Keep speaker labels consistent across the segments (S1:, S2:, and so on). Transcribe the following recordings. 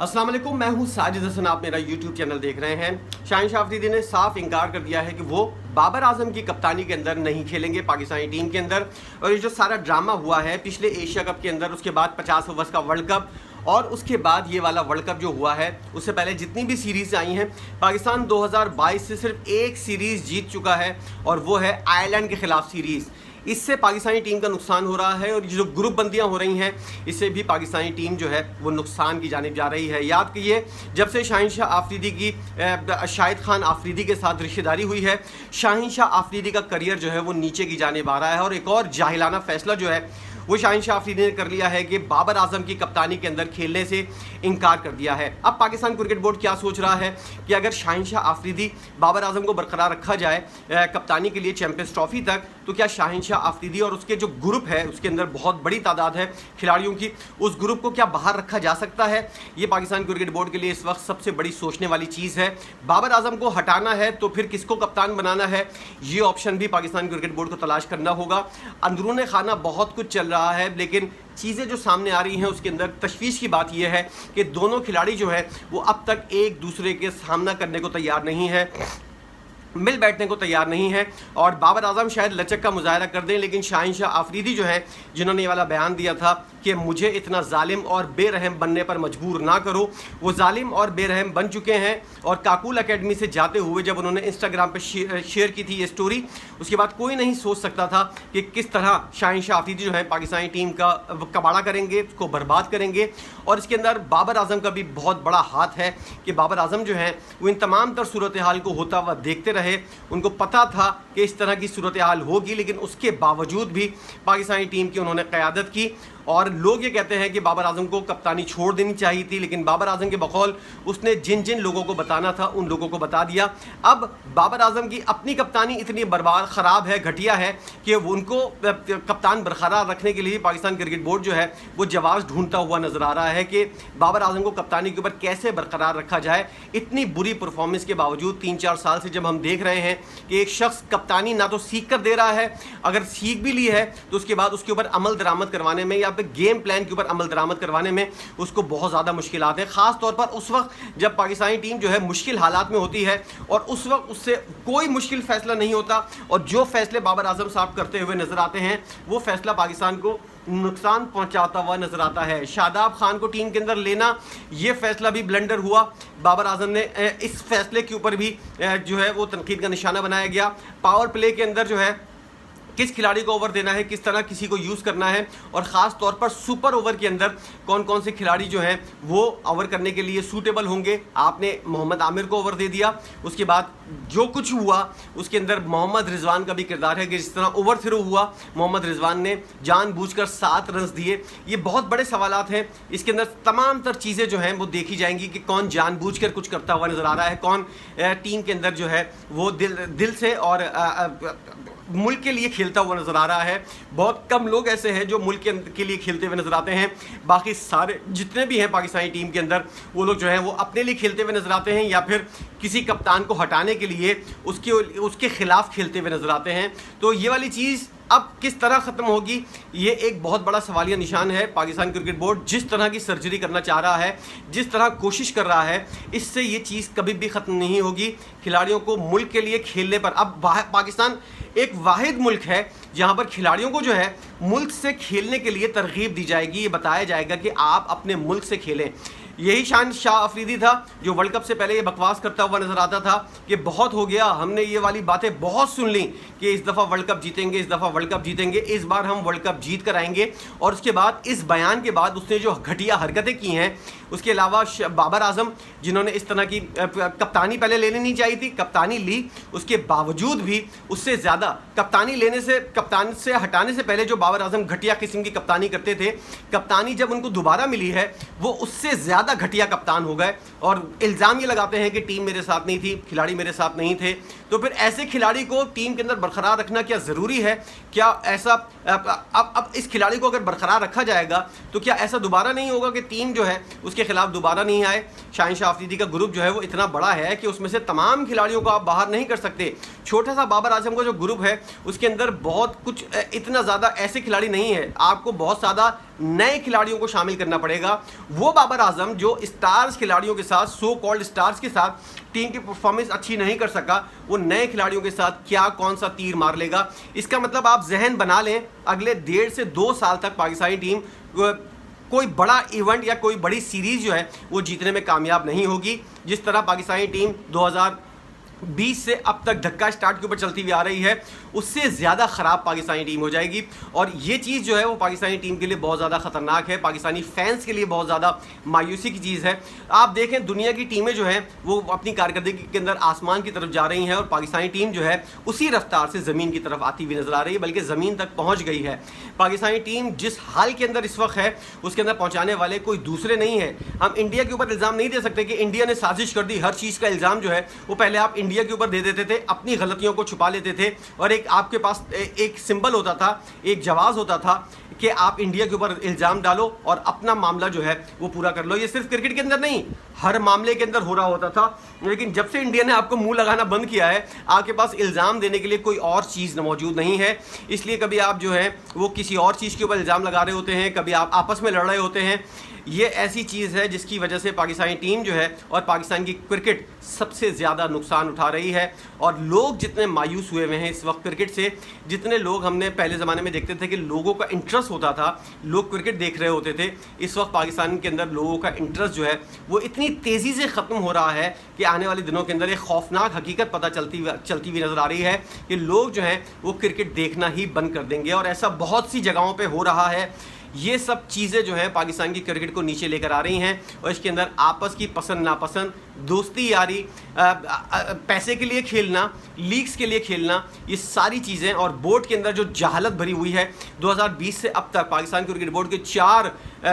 S1: अस्सलाम वालेकुम, मैं हूं साजिद हसन। आप मेरा YouTube चैनल देख रहे हैं। शाहिन अफरीदी ने साफ इनकार कर दिया है कि वो बाबर आजम की कप्तानी के अंदर नहीं खेलेंगे पाकिस्तानी टीम के अंदर। और ये जो सारा ड्रामा हुआ है पिछले एशिया कप के अंदर, उसके बाद 50 ओवर्स का वर्ल्ड कप और उसके बाद ये वाला वर्ल्ड कप जो हुआ है, उससे पहले जितनी भी सीरीज़ आई हैं, पाकिस्तान 2022 से सिर्फ एक सीरीज़ जीत चुका है और वो है आयरलैंड के ख़िलाफ़ सीरीज़। इससे पाकिस्तानी टीम का नुकसान हो रहा है और जो ग्रुप बंदियां हो रही हैं, इससे भी पाकिस्तानी टीम जो है वो नुकसान की जानिब जा रही है। याद कीजिए, जब से शाहिन शाह आफरीदी की शाहिद खान आफरीदी के साथ रिश्तेदारी हुई है, शाहिन शाह आफरीदी का करियर जो है वो नीचे की जानिब आ रहा है। और एक और जाहिलाना फैसला जो है वो शाहिन शाह आफरीदी ने कर लिया है कि बाबर आजम की कप्तानी के अंदर खेलने से इनकार कर दिया है। अब पाकिस्तान क्रिकेट बोर्ड क्या सोच रहा है कि अगर शाहिन शाह आफरीदी बाबर आजम को बरकरार रखा जाए कप्तानी के लिए चैंपियंस ट्रॉफी तक, तो क्या शाहिन शाह आफरीदी और उसके जो ग्रुप है, उसके अंदर बहुत बड़ी तादाद है खिलाड़ियों की, उस ग्रुप को क्या बाहर रखा जा सकता है? ये पाकिस्तान क्रिकेट बोर्ड के लिए इस वक्त सबसे बड़ी सोचने वाली चीज़ है। बाबर आजम को हटाना है तो फिर किसको कप्तान बनाना है, ये ऑप्शन भी पाकिस्तान क्रिकेट बोर्ड को तलाश करना होगा। अंदरूनी खाना बहुत कुछ चल रहा है, लेकिन चीज़ें जो सामने आ रही हैं उसके अंदर तशवीश की बात यह है कि दोनों खिलाड़ी जो है वो अब तक एक दूसरे के सामना करने को तैयार नहीं है, मिल बैठने को तैयार नहीं है। और बाबर आजम शायद लचक का मुजाहरा कर दें, लेकिन शाहिन शाह आफरीदी जो है, जिन्होंने ये वाला बयान दिया था कि मुझे इतना जालिम और बेरहम बनने पर मजबूर ना करो, वो जालिम और बेरहम बन चुके हैं। और काकुल एकेडमी से जाते हुए जब उन्होंने इंस्टाग्राम पर शेयर की थी ये स्टोरी, उसके बाद कोई नहीं सोच सकता था कि किस तरह शाहिन शाह आफरीदी जो है पाकिस्तानी टीम का कबाड़ा करेंगे, उसको बर्बाद करेंगे। और इसके अंदर बाबर आजम का भी बहुत बड़ा हाथ है कि बाबर आजम जो है वो इन तमाम तर सूरत हाल को होता हुआ देखते रहे। उनको पता था कि इस तरह की सूरत हाल होगी, लेकिन उसके बावजूद भी पाकिस्तानी टीम की उन्होंने क़यादत की। और लोग ये कहते हैं कि बाबर आजम को कप्तानी छोड़ देनी चाहिए थी, लेकिन बाबर आजम के बकौल उसने जिन जिन लोगों को बताना था उन लोगों को बता दिया। अब बाबर आजम की अपनी कप्तानी इतनी बर्बाद ख़राब है, घटिया है कि उनको कप्तान बरकरार रखने के लिए पाकिस्तान क्रिकेट बोर्ड जो है वो जवाब ढूंढता हुआ नज़र आ रहा है कि बाबर आजम को कप्तानी के ऊपर कैसे बरकरार रखा जाए। इतनी बुरी परफॉर्मेंस के बावजूद 3-4 साल से जब हम देख रहे हैं कि एक शख्स कप्तानी ना तो सीख कर दे रहा है, अगर सीख भी ली है तो उसके बाद उसके ऊपर अमल दरामद करवाने में या फिर गेम प्लान के ऊपर अमल दरामद करवाने में उसको बहुत ज़्यादा मुश्किलात हैं। ख़ास तौर पर उस वक्त जब पाकिस्तानी टीम जो है मुश्किल हालात में होती है और उस वक्त उससे कोई मुश्किल फ़ैसला नहीं होता, और जो फ़ैसले बाबर आजम साहब करते हुए नज़र आते हैं वो फ़ैसला पाकिस्तान को नुकसान पहुंचाता हुआ नजर आता है। शादाब खान को टीम के अंदर लेना, ये फैसला भी ब्लंडर हुआ। बाबर आजम ने इस फैसले के ऊपर भी जो है वो तनकीद का निशाना बनाया गया। पावर प्ले के अंदर जो है किस खिलाड़ी को ओवर देना है, किस तरह किसी को यूज़ करना है, और ख़ास तौर पर सुपर ओवर के अंदर कौन कौन से खिलाड़ी जो हैं वो ओवर करने के लिए सूटेबल होंगे। आपने मोहम्मद आमिर को ओवर दे दिया, उसके बाद जो कुछ हुआ उसके अंदर मोहम्मद रिजवान का भी किरदार है कि जिस तरह ओवर थ्रो हुआ, मोहम्मद रिजवान ने जानबूझकर 7 रन दिए। ये बहुत बड़े सवालात हैं। इसके अंदर तमाम तर चीज़ें जो हैं वो देखी जाएंगी कि कौन जानबूझकर कुछ करता हुआ नज़र आ रहा है, कौन टीम के अंदर जो है वो दिल से और मुल्क के लिए खेलता हुआ नज़र आ रहा है। बहुत कम लोग ऐसे हैं जो मुल्क के लिए खेलते हुए नज़र आते हैं। बाकी सारे जितने भी हैं पाकिस्तानी टीम के अंदर, वो लोग जो हैं वो अपने लिए खेलते हुए नज़र आते हैं या फिर किसी कप्तान को हटाने के लिए उसके ख़िलाफ़ खेलते हुए नज़र आते हैं। तो ये वाली चीज़ अब किस तरह ख़त्म होगी, ये एक बहुत बड़ा सवालिया निशान है। पाकिस्तान क्रिकेट बोर्ड जिस तरह की सर्जरी करना चाह रहा है, जिस तरह कोशिश कर रहा है, इससे ये चीज़ कभी भी ख़त्म नहीं होगी। खिलाड़ियों को मुल्क के लिए खेलने पर, अब पाकिस्तान एक वाहिद मुल्क है जहाँ पर खिलाड़ियों को जो है मुल्क से खेलने के लिए तरगीब दी जाएगी। ये बताया जाएगा कि आप अपने मुल्क से खेलें। यही शान शाह अफरीदी था जो वर्ल्ड कप से पहले ये बकवास करता हुआ नज़र आता था कि बहुत हो गया, हमने ये वाली बातें बहुत सुन ली कि इस दफ़ा वर्ल्ड कप जीतेंगे, इस दफ़ा वर्ल्ड कप जीतेंगे, इस बार हम वर्ल्ड कप जीत कर आएंगे। और उसके बाद इस बयान के बाद उसने जो घटिया हरकतें की हैं, उसके अलावा बाबर आजम जिन्होंने इस तरह की कप्तानी पहले लेनी नहीं चाहिए थी, कप्तानी ली, उसके बावजूद भी उससे ज़्यादा कप्तान से हटाने से पहले जो बाबर आजम घटिया किस्म की कप्तानी करते थे, कप्तानी जब उनको दोबारा मिली है वो उससे ज़्यादा घटिया कप्तान हो गए। और इल्ज़ाम ये लगाते हैं कि टीम मेरे साथ नहीं थी, खिलाड़ी मेरे साथ नहीं थे। तो फिर ऐसे खिलाड़ी को टीम के अंदर बरकरार रखना क्या ज़रूरी है? क्या ऐसा अब इस खिलाड़ी को अगर बरकरार रखा जाएगा तो क्या ऐसा दोबारा नहीं होगा कि टीम जो है उसके खिलाफ दोबारा नहीं आए? शाहीन शाह अफरीदी का ग्रुप जो है वो इतना बड़ा है कि उसमें से तमाम खिलाड़ियों को आप बाहर नहीं कर सकते। छोटा सा बाबर आजम का जो ग्रुप है उसके अंदर बहुत कुछ इतना ज़्यादा ऐसे खिलाड़ी नहीं है, आपको बहुत ज़्यादा नए खिलाड़ियों को शामिल करना पड़ेगा। वो बाबर आजम जो स्टार्स खिलाड़ियों के साथ, सो कॉल्ड स्टार्स के साथ टीम की परफॉर्मेंस अच्छी नहीं कर सका, वो नए खिलाड़ियों के साथ क्या कौन सा तीर मार लेगा। इसका मतलब आप जहन बना लें, अगले 1.5 से 2 साल तक पाकिस्तानी टीम कोई बड़ा इवेंट या कोई बड़ी सीरीज़ जो है वो जीतने में कामयाब नहीं होगी। जिस तरह पाकिस्तानी टीम 2020 से अब तक धक्का स्टार्ट के ऊपर चलती हुई आ रही है, उससे ज़्यादा ख़राब पाकिस्तानी टीम हो जाएगी। और ये चीज़ जो है वो पाकिस्तानी टीम के लिए बहुत ज़्यादा ख़तरनाक है, पाकिस्तानी फैंस के लिए बहुत ज़्यादा मायूसी की चीज़ है। आप देखें दुनिया की टीमें जो हैं वो अपनी कारकर्दगी के अंदर आसमान की तरफ जा रही हैं और पाकिस्तानी टीम जो है उसी रफ्तार से ज़मीन की तरफ आती हुई नज़र आ रही है, बल्कि ज़मीन तक पहुँच गई है। पाकिस्तानी टीम जिस हाल के अंदर इस वक्त है उसके अंदर पहुँचाने वाले कोई दूसरे नहीं है। हम इंडिया के ऊपर इल्ज़ाम नहीं दे सकते कि इंडिया ने साजिश कर दी। हर चीज़ का इल्ज़ाम जो है वो पहले आप इंडिया के ऊपर दे देते थे, अपनी गलतियों को छुपा लेते थे और एक आपके पास एक सिंबल होता था, एक जवाब होता था कि आप इंडिया के ऊपर इल्ज़ाम डालो और अपना मामला जो है वो पूरा कर लो। ये सिर्फ क्रिकेट के अंदर नहीं, हर मामले के अंदर हो रहा होता था। लेकिन जब से इंडिया ने आपको मुंह लगाना बंद किया है, आपके पास इल्ज़ाम देने के लिए कोई और चीज़ मौजूद नहीं है। इसलिए कभी आप जो है वो किसी और चीज़ के ऊपर इल्ज़ाम लगा रहे होते हैं, कभी आप आपस में लड़ रहे होते हैं। ये ऐसी चीज़ है जिसकी वजह से पाकिस्तानी टीम जो है और पाकिस्तान की क्रिकेट सबसे ज़्यादा नुकसान उठा रही है। और लोग जितने मायूस हुए हुए हैं इस वक्त क्रिकेट से, जितने लोग हमने पहले ज़माने में देखते थे कि लोगों का इंटरेस्ट होता था, लोग क्रिकेट देख रहे होते थे, इस वक्त पाकिस्तान के अंदर लोगों का इंटरेस्ट जो है वो इतनी तेज़ी से ख़त्म हो रहा है कि आने वाले दिनों के अंदर एक खौफनाक हकीकत पता चलती हुई नज़र आ रही है कि लोग जो हैं वो क्रिकेट देखना ही बंद कर देंगे। और ऐसा बहुत सी जगहों पर हो रहा है। ये सब चीज़ें जो हैं पाकिस्तान की क्रिकेट को नीचे लेकर आ रही हैं और इसके अंदर आपस की पसंद नापसंद, दोस्ती यारी, पैसे के लिए खेलना, लीग्स के लिए खेलना, ये सारी चीज़ें और बोर्ड के अंदर जो जहालत भरी हुई है। 2020 से अब तक पाकिस्तान क्रिकेट बोर्ड के 4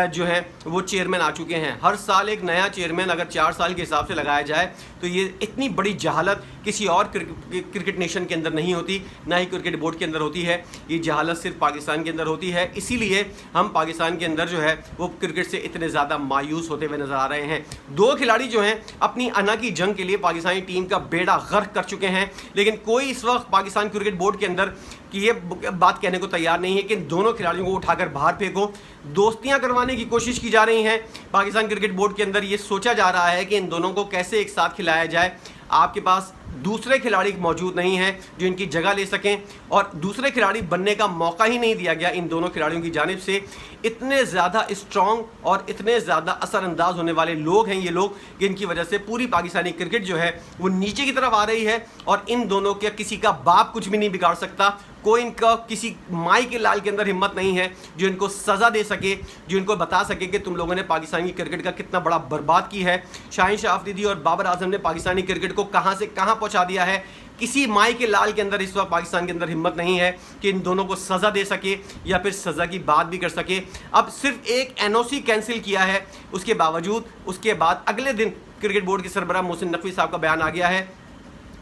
S1: जो हैं वो चेयरमैन आ चुके हैं। हर साल एक नया चेयरमैन अगर 4 साल के हिसाब से लगाया जाए तो ये इतनी बड़ी जहालत किसी और क्रिकेट नेशन के अंदर नहीं होती, ना ही क्रिकेट बोर्ड के अंदर होती है। ये जहालत सिर्फ पाकिस्तान के अंदर होती है। इसीलिए हम पाकिस्तान के अंदर जो है वो क्रिकेट से इतने ज़्यादा मायूस होते हुए नज़र आ रहे हैं। 2 खिलाड़ी जो हैं अपनी अना की जंग के लिए पाकिस्तानी टीम का बेड़ा गर्क कर चुके हैं, लेकिन कोई इस वक्त पाकिस्तान क्रिकेट बोर्ड के अंदर कि ये बात कहने को तैयार नहीं है कि इन दोनों खिलाड़ियों को उठाकर बाहर फेंको। दोस्तियां करवाने की कोशिश की जा रही हैं पाकिस्तान क्रिकेट बोर्ड के अंदर। ये सोचा जा रहा है कि इन दोनों को कैसे एक साथ खिलाया जाए। आपके पास दूसरे खिलाड़ी मौजूद नहीं हैं जो इनकी जगह ले सकें और दूसरे खिलाड़ी बनने का मौका ही नहीं दिया गया इन दोनों खिलाड़ियों की जानिब से। इतने ज़्यादा स्ट्रॉन्ग और इतने ज़्यादा असरअंदाज होने वाले लोग हैं ये लोग, जिनकी वजह से पूरी पाकिस्तानी क्रिकेट जो है वो नीचे की तरफ आ रही है। और इन दोनों के किसी का बाप कुछ भी नहीं बिगाड़ सकता। कोई इनका किसी माई के लाल के अंदर हिम्मत नहीं है जो इनको सज़ा दे सके, जो इनको बता सके कि तुम लोगों ने पाकिस्तानी क्रिकेट का कितना बड़ा बर्बाद की है। शाहीन शाह अफरीदी और बाबर आजम ने पाकिस्तानी क्रिकेट को कहां से कहां पहुंचा दिया है। किसी माई के लाल के अंदर इस वक्त पाकिस्तान के अंदर हिम्मत नहीं है कि इन दोनों को सज़ा दे सके या फिर सज़ा की बात भी कर सके। अब सिर्फ एक NOC कैंसिल किया है, उसके बावजूद उसके बाद अगले दिन क्रिकेट बोर्ड के सरबराह मोहसिन नकवी साहब का बयान आ गया है।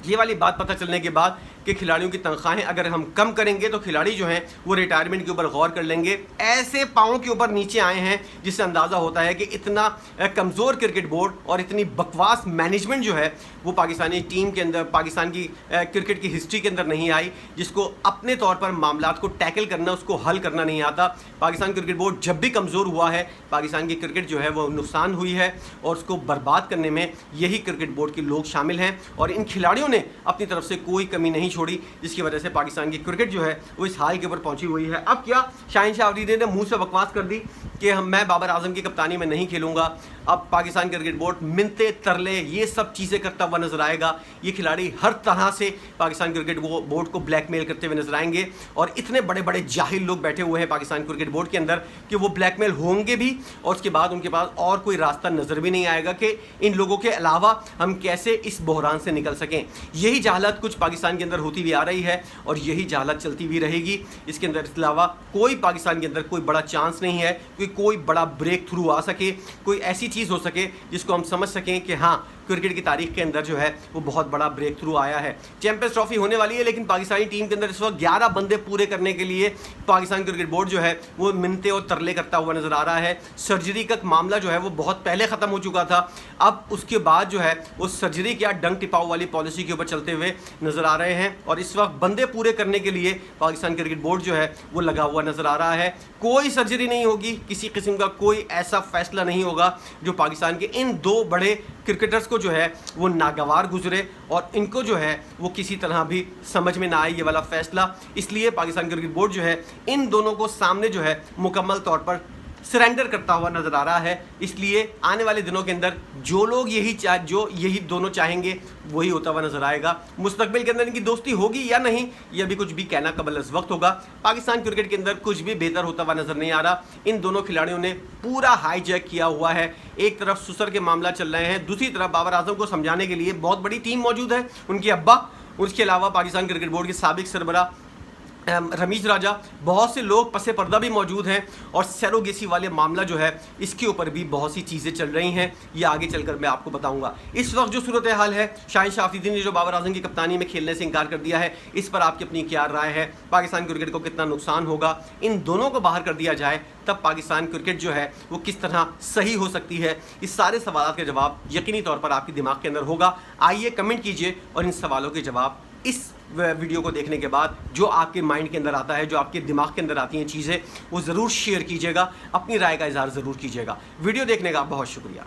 S1: ये वाली बात पता चलने के बाद कि खिलाड़ियों की तनख्वाहें अगर हम कम करेंगे तो खिलाड़ी जो हैं वो रिटायरमेंट के ऊपर गौर कर लेंगे। ऐसे पाँव के ऊपर नीचे आए हैं जिससे अंदाज़ा होता है कि इतना कमज़ोर क्रिकेट बोर्ड और इतनी बकवास मैनेजमेंट जो है वो पाकिस्तानी टीम के अंदर, पाकिस्तान की क्रिकेट की हिस्ट्री के अंदर नहीं आई, जिसको अपने तौर पर मामलात को टैकल करना, उसको हल करना नहीं आता। पाकिस्तान क्रिकेट बोर्ड जब भी कमज़ोर हुआ है, पाकिस्तान की क्रिकेट जो है वो नुकसान हुई है और उसको बर्बाद करने में यही क्रिकेट बोर्ड के लोग शामिल हैं। और इन खिलाड़ियों ने अपनी तरफ से कोई कमी नहीं छोड़ी, जिसकी वजह से पाकिस्तान की क्रिकेट जो है वो इस हाल के ऊपर पहुंची हुई है। अब क्या शाहीन शाह अफरीदी ने मुंह से बकवास कर दी कि मैं बाबर आजम की कप्तानी में नहीं खेलूंगा। अब पाकिस्तान क्रिकेट बोर्ड मिन्नते तरले ये सब चीज़ें करता हुआ नजर आएगा। ये खिलाड़ी हर तरह से पाकिस्तान क्रिकेट बोर्ड को ब्लैकमेल करते हुए नजर आएंगे और इतने बड़े बड़े जाहिल लोग बैठे हुए हैं पाकिस्तान क्रिकेट बोर्ड के अंदर कि वो ब्लैकमेल होंगे भी और उसके बाद उनके पास और कोई रास्ता नज़र भी नहीं आएगा कि इन लोगों के अलावा हम कैसे इस बहरान से निकल सकें। यही जहालत कुछ पाकिस्तान के अंदर होती हुई आ रही है और यही जहालत चलती हुई रहेगी। इसके अंदर इसके अलावा कोई पाकिस्तान के अंदर कोई बड़ा चांस नहीं है कि कोई बड़ा ब्रेक थ्रू आ सके, कोई ऐसी चीज़ हो सके जिसको हम समझ सकें कि हाँ क्रिकेट की तारीख के अंदर जो है वो बहुत बड़ा ब्रेक थ्रू आया है। चैंपियंस ट्रॉफी होने वाली है, लेकिन पाकिस्तानी टीम के अंदर इस वक्त 11 बंदे पूरे करने के लिए पाकिस्तान क्रिकेट बोर्ड जो है वो मिन्नतें और तरले करता हुआ नजर आ रहा है। सर्जरी का मामला जो है वो बहुत पहले ख़त्म हो चुका था, अब उसके बाद जो है वो सर्जरी क्या डंग टिपाऊ वाली पॉलिसी के ऊपर चलते हुए नजर आ रहे हैं और इस वक्त बंदे पूरे करने के लिए पाकिस्तान क्रिकेट बोर्ड जो है वो लगा हुआ नजर आ रहा है। कोई सर्जरी नहीं होगी, किसी किस्म का कोई ऐसा फैसला नहीं होगा जो पाकिस्तान के इन दो बड़े क्रिकेटर्स को जो है वो नागवार गुजरे और इनको जो है वो किसी तरह भी समझ में ना आए ये वाला फैसला। इसलिए पाकिस्तान क्रिकेट बोर्ड जो है इन दोनों को सामने जो है मुकम्मल तौर पर सरेंडर करता हुआ नजर आ रहा है। इसलिए आने वाले दिनों के अंदर जो लोग यही दोनों चाहेंगे वही होता हुआ नजर आएगा। मुस्तकबिल के अंदर इनकी दोस्ती होगी या नहीं ये अभी कुछ भी कहना कबल अज़ वक्त होगा। पाकिस्तान क्रिकेट के अंदर कुछ भी बेहतर होता हुआ नजर नहीं आ रहा। इन दोनों खिलाड़ियों ने पूरा हाईजैक किया हुआ है। एक तरफ सुसर के मामला चल रहे हैं, दूसरी तरफ बाबर आजम को समझाने के लिए बहुत बड़ी टीम मौजूद है, उनके अब्बा, उसके अलावा पाकिस्तान क्रिकेट बोर्ड के साबिक सरबरा रमीज राजा, बहुत से लोग पसे पर्दा भी मौजूद हैं और सैरोगेसी वाले मामला जो है इसके ऊपर भी बहुत सी चीज़ें चल रही हैं। ये आगे चलकर मैं आपको बताऊंगा। इस वक्त जो सूरत हाल है, शाहिन शाह अफरीदी ने जो बाबर आजम की कप्तानी में खेलने से इनकार कर दिया है, इस पर आपकी अपनी क्या राय है? पाकिस्तान क्रिकेट को कितना नुकसान होगा? इन दोनों को बाहर कर दिया जाए तब पाकिस्तान क्रिकेट जो है वो किस तरह सही हो सकती है? इस सारे सवालों के जवाब यकीनी तौर पर आपके दिमाग के अंदर होगा। आइए कमेंट कीजिए और इन सवालों के जवाब इस वीडियो को देखने के बाद जो आपके माइंड के अंदर आता है, जो आपके दिमाग के अंदर आती हैं चीज़ें, वो ज़रूर शेयर कीजिएगा, अपनी राय का इजहार ज़रूर कीजिएगा। वीडियो देखने का बहुत शुक्रिया।